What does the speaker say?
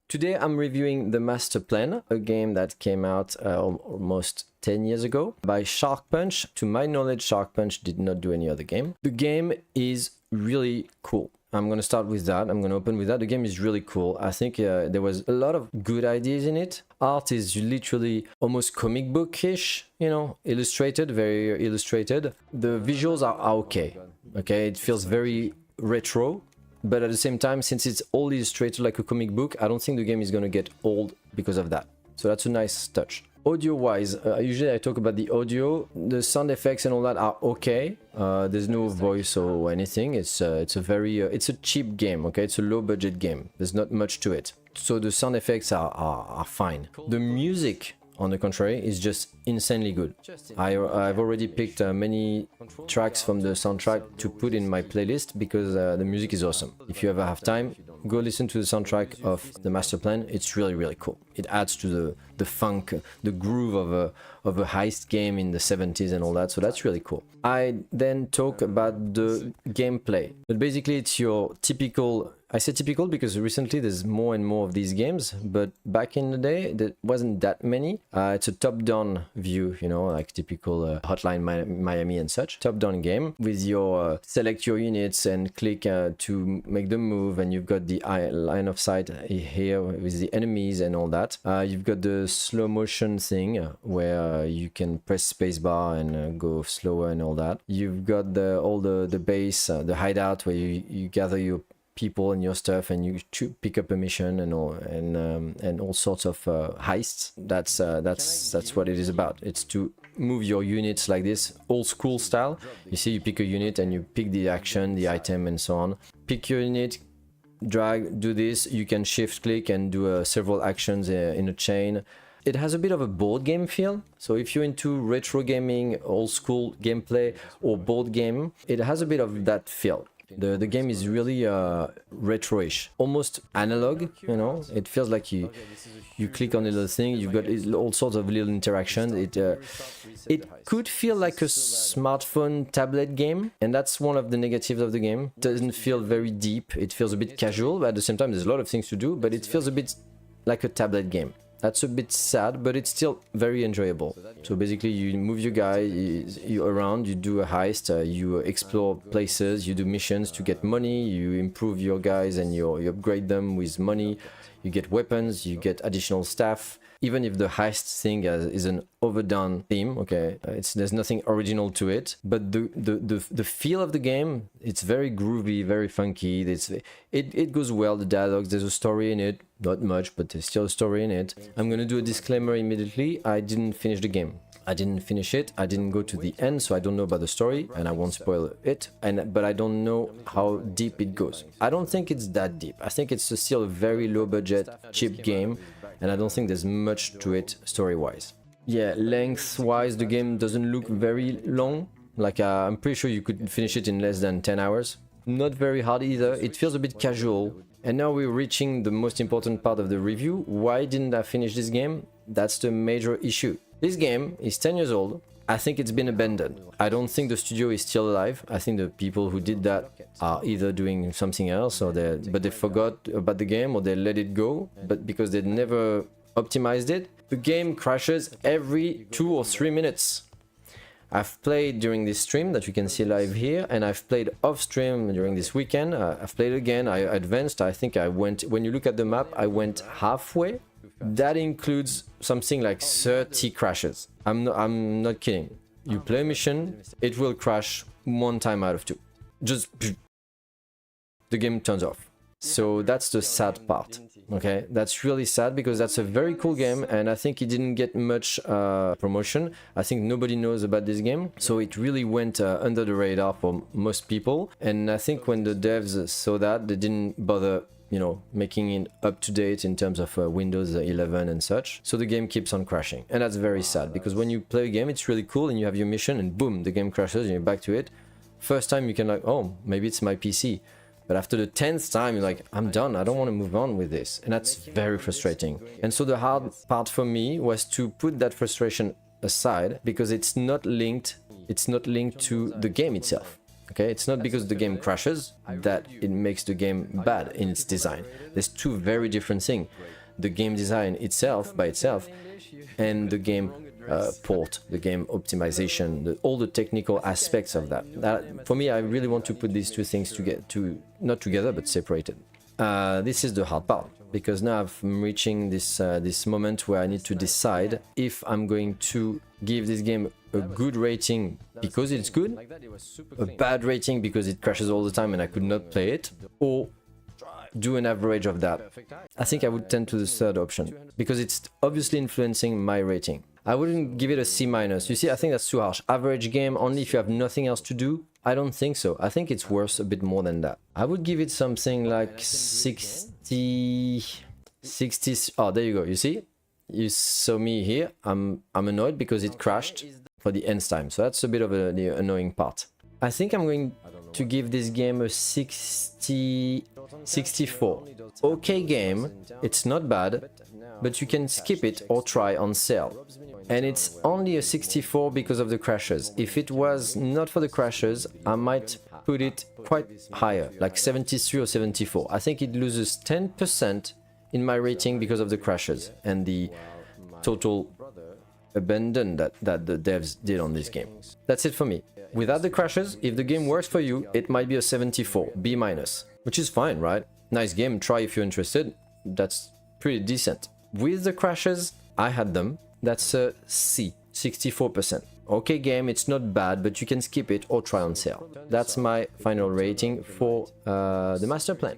Today I'm reviewing The Master Plan, a game that came out almost 10 years ago by Shark Punch. To my knowledge, Shark Punch did not do any other game. The game is really cool. I'm gonna start with that. I'm gonna open with that. The game is really cool. I think there was a lot of good ideas in it. Art is literally almost comic bookish, you know, illustrated, very illustrated. The visuals are okay. Okay, it feels very retro. But at the same time, since it's all illustrated like a comic book, I don't think the game is going to get old because of that. So that's a nice touch. Audio-wise, usually I talk about the audio. The sound effects and all that are okay. There's no voice or anything. It's a cheap game, okay? It's a low-budget game. There's not much to it. So the sound effects are fine. The music, on the contrary, is just insanely good. I've already picked many tracks from the soundtrack to put in my playlist because the music is awesome. If you ever have time, go listen to the soundtrack of The Master Plan. It's really, really cool. It adds to the funk, the groove of a heist game in the 70s and all that, so that's really cool. I then talk about the gameplay. But basically it's your typical... I say typical because recently there's more and more of these games, but back in the day there wasn't that many. It's a top-down view, you know, like typical Hotline Miami and such. Top-down game with your select your units and click to make them move, and you've got the line of sight here with the enemies and all that. You've got the slow motion thing where you can press spacebar and go slower and all that. You've got all the base, the hideout where you gather your people and your stuff and you pick up a mission and all sorts of heists. That's what it is about. It's to move your units like this, old school style. You see, you pick a unit and you pick the action, the item and so on. Pick your unit, drag, do this. You can shift click and do several actions in a chain. It has a bit of a board game feel, so if you're into retro gaming, old school gameplay or board game, it has a bit of that feel. The game is really retro-ish, almost analog, you know. It feels like you click on a little thing, you've got all sorts of little interactions. It could feel like a smartphone tablet game, and that's one of the negatives of the game. It doesn't feel very deep, it feels a bit casual, but at the same time there's a lot of things to do, but it feels a bit like a tablet game. That's a bit sad, but it's still very enjoyable. So basically you move your guy you around, you do a heist, you explore places, you do missions to get money, you improve your guys and you upgrade them with money, you get weapons, you get additional staff. Even if the heist thing is an overdone theme, okay, there's nothing original to it, but the feel of the game, it's very groovy, very funky. It goes well. The dialogues, there's a story in it, not much, but there's still a story in it. I'm gonna do a disclaimer immediately. I didn't finish the game. I didn't finish it. I didn't go to the end, so I don't know about the story, and I won't spoil it. But I don't know how deep it goes. I don't think it's that deep. I think it's still a very low-budget, cheap game. And I don't think there's much to it story-wise. Yeah, length-wise, the game doesn't look very long. Like, I'm pretty sure you could finish it in less than 10 hours. Not very hard either, it feels a bit casual. And now we're reaching the most important part of the review. Why didn't I finish this game? That's the major issue. This game is 10 years old. I think it's been abandoned. I don't think the studio is still alive. I think the people who did that are either doing something else, but they forgot about the game, or they let it go, but because they never optimized it. The game crashes every 2 or 3 minutes. I've played during this stream that you can see live here, and I've played off stream during this weekend. I've played again, I advanced. I think I went, when you look at the map, I went halfway. That includes something like 30 crashes. I'm not kidding. You play a mission, it will crash 1 time out of 2. Just the game turns off. So that's the sad part. Okay, that's really sad because that's a very cool game, and I think it didn't get much promotion. I think nobody knows about this game, so it really went under the radar for most people. And I think when the devs saw that, they didn't bother, you know, making it up to date in terms of Windows 11 and such. So the game keeps on crashing, and that's very sad because when you play a game, it's really cool and you have your mission and boom, the game crashes and you're back to it. First time you can like, oh, maybe it's my PC. But after the 10th time, you're like, I'm done, I don't want to move on with this. And that's very frustrating. And so the hard part for me was to put that frustration aside because it's not linked to the game itself. Okay, it's not because the game crashes that it makes the game bad in its design. There's two very different things. the game design itself by itself, and the game port, the game optimization, all the technical aspects of that. For me, I really want to put these two things not together but separated. This is the hard part, because now I'm reaching this moment where I need to decide if I'm going to give this game a good rating because it's good, a bad rating because it crashes all the time and I could not play it, or do an average of that. I think I would tend to the third option, because it's obviously influencing my rating. I wouldn't give it a C-. You see, I think that's too harsh. Average game only if you have nothing else to do? I don't think so. I think it's worth a bit more than that. I would give it something like 60... Oh, there you go, you see? You saw me here. I'm annoyed because it crashed for the nth time. So that's a bit of the annoying part. I think I'm going to give this game a 64. Okay game, it's not bad, but you can skip it or try on sale. And it's only a 64 because of the crashes. If it was not for the crashes, I might put it quite higher, like 73 or 74. I think it loses 10% in my rating because of the crashes and the total abandon that the devs did on this game. That's it for me. Without the crashes, if the game works for you, it might be a 74, B-, which is fine, right? Nice game, try if you're interested. That's pretty decent. With the crashes, I had them. That's a C, 64%. Okay game, it's not bad, but you can skip it or try on sale. That's my final rating for the master plan.